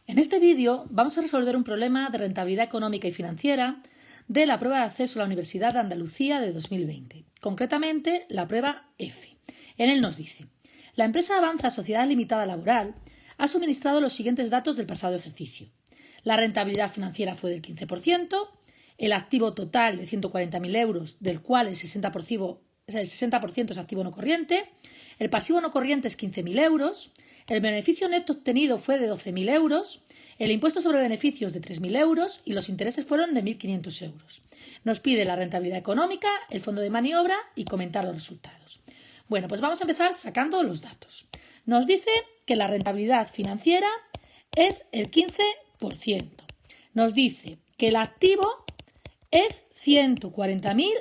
En este vídeo vamos a resolver un problema de rentabilidad económica y financiera de la prueba de acceso a la Universidad de Andalucía de 2020, concretamente la prueba F. En él nos dice: la empresa Avanza Sociedad Limitada Laboral ha suministrado los siguientes datos del pasado ejercicio. La rentabilidad financiera fue del 15%, el activo total de 140.000 euros, del cual el 60% es activo no corriente, el pasivo no corriente es 15.000 euros, el beneficio neto obtenido fue de 12.000 euros, el impuesto sobre beneficios de 3.000 euros y los intereses fueron de 1.500 euros. Nos pide la rentabilidad económica, el fondo de maniobra y comentar los resultados. Bueno, pues vamos a empezar sacando los datos. Nos dice que la rentabilidad financiera es el 15%. Nos dice que el activo es 140.000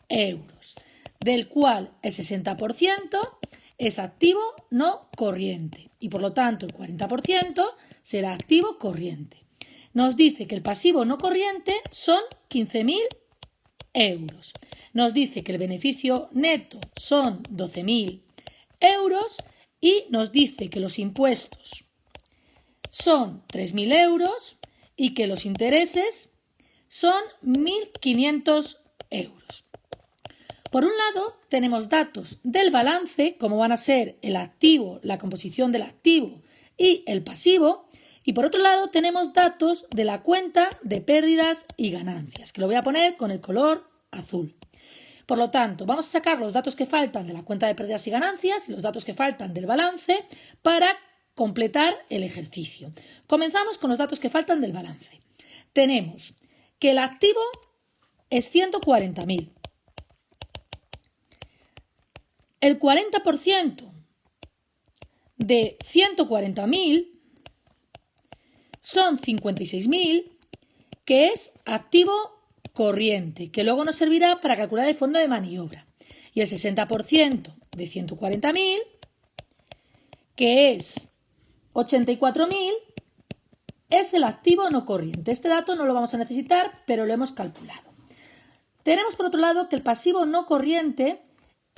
euros, del cual el 60% es activo no corriente y por lo tanto el 40% será activo corriente. Nos dice que el pasivo no corriente son 15.000 euros. Nos dice que el beneficio neto son 12.000 euros y nos dice que los impuestos son 3.000 euros y que los intereses son 1.500 euros. Por un lado, tenemos datos del balance, como van a ser el activo, la composición del activo y el pasivo. Y por otro lado, tenemos datos de la cuenta de pérdidas y ganancias, que lo voy a poner con el color azul. Por lo tanto, vamos a sacar los datos que faltan de la cuenta de pérdidas y ganancias y los datos que faltan del balance para completar el ejercicio. Comenzamos con los datos que faltan del balance. Tenemos que el activo es 140.000. El 40% de 140.000 son 56.000, que es activo corriente, que luego nos servirá para calcular el fondo de maniobra. Y el 60% de 140.000, que es 84.000, es el activo no corriente. Este dato no lo vamos a necesitar, pero lo hemos calculado. Tenemos por otro lado que el pasivo no corriente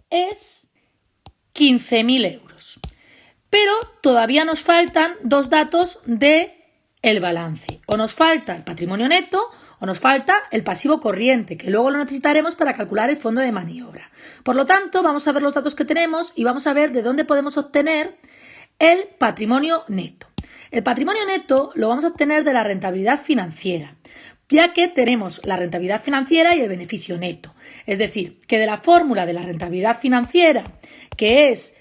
es 15.000 euros. Pero todavía nos faltan dos datos del balance. O nos falta el patrimonio neto o nos falta el pasivo corriente, que luego lo necesitaremos para calcular el fondo de maniobra. Por lo tanto, vamos a ver los datos que tenemos y vamos a ver de dónde podemos obtener el patrimonio neto. El patrimonio neto lo vamos a obtener de la rentabilidad financiera, ya que tenemos la rentabilidad financiera y el beneficio neto. Es decir, que de la fórmula de la rentabilidad financiera, que es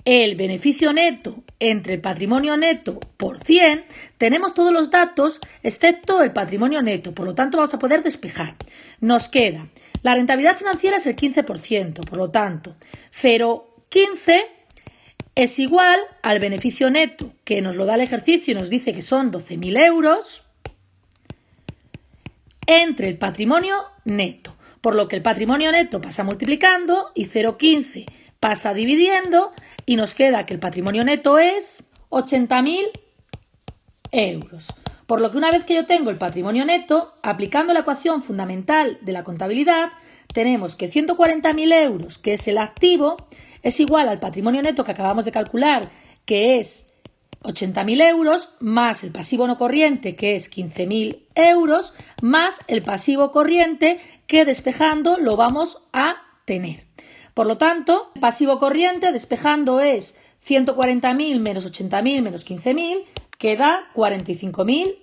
el beneficio neto entre el patrimonio neto por 100, tenemos todos los datos excepto el patrimonio neto, por lo tanto vamos a poder despejar. Nos queda, la rentabilidad financiera es el 15%, por lo tanto 0,15 es igual al beneficio neto, que nos lo da el ejercicio y nos dice que son 12.000 euros, entre el patrimonio neto, por lo que el patrimonio neto pasa multiplicando y 0,15 pasa dividiendo y nos queda que el patrimonio neto es 80.000 euros. Por lo que una vez que yo tengo el patrimonio neto, aplicando la ecuación fundamental de la contabilidad, tenemos que 140.000 euros, que es el activo, es igual al patrimonio neto que acabamos de calcular, que es 80.000 euros, más el pasivo no corriente, que es 15.000 euros, más el pasivo corriente, que despejando lo vamos a tener. Por lo tanto, el pasivo corriente despejando es 140.000 menos 80.000 menos 15.000, que da 45.000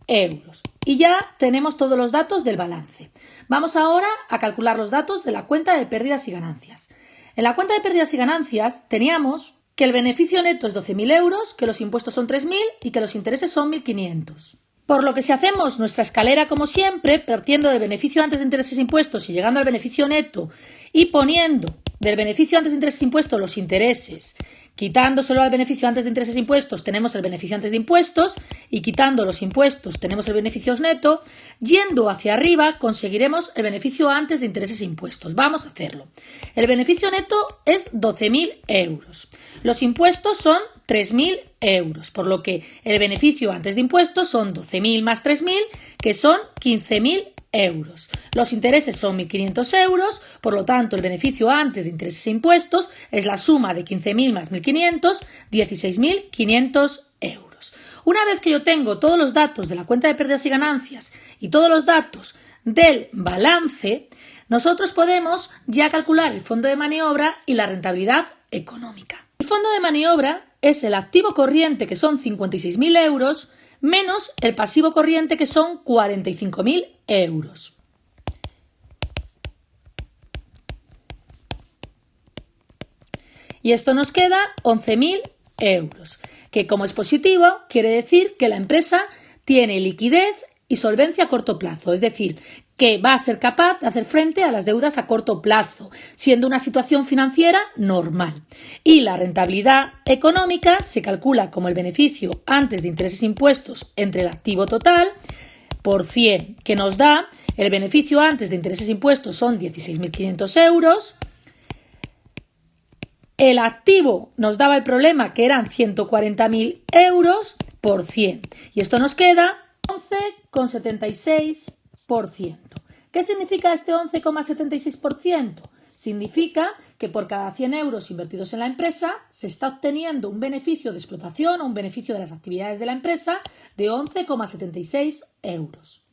euros. Y ya tenemos todos los datos del balance. Vamos ahora a calcular los datos de la cuenta de pérdidas y ganancias. En la cuenta de pérdidas y ganancias teníamos que el beneficio neto es 12.000 euros, que los impuestos son 3.000 y que los intereses son 1.500. Por lo que si hacemos nuestra escalera como siempre, partiendo del beneficio antes de intereses e impuestos y llegando al beneficio neto y poniendo del beneficio antes de intereses e impuestos los intereses, quitándoselo al beneficio antes de intereses e impuestos tenemos el beneficio antes de impuestos y quitando los impuestos tenemos el beneficio neto, yendo hacia arriba conseguiremos el beneficio antes de intereses e impuestos. Vamos a hacerlo. El beneficio neto es 12.000 euros. Los impuestos son 3.000 euros, por lo que el beneficio antes de impuestos son 12.000 más 3.000, que son 15.000 euros. Los intereses son 1.500 euros, por lo tanto el beneficio antes de intereses e impuestos es la suma de 15.000 más 1.500, 16.500 euros. Una vez que yo tengo todos los datos de la cuenta de pérdidas y ganancias y todos los datos del balance, nosotros podemos ya calcular el fondo de maniobra y la rentabilidad económica. El fondo de maniobra es el activo corriente, que son 56.000 euros, menos el pasivo corriente, que son 45.000 euros. Y esto nos queda 11.000 euros, que como es positivo, quiere decir que la empresa tiene liquidez y solvencia a corto plazo, es decir, que va a ser capaz de hacer frente a las deudas a corto plazo, siendo una situación financiera normal. Y la rentabilidad económica se calcula como el beneficio antes de intereses e impuestos entre el activo total por 100, que nos da el beneficio antes de intereses e impuestos son 16.500 euros. El activo nos daba el problema, que eran 140.000 euros por 100. Y esto nos queda 11,76%. ¿Qué significa este 11,76%? Significa que por cada 100 euros invertidos en la empresa se está obteniendo un beneficio de explotación o un beneficio de las actividades de la empresa de 11,76 euros.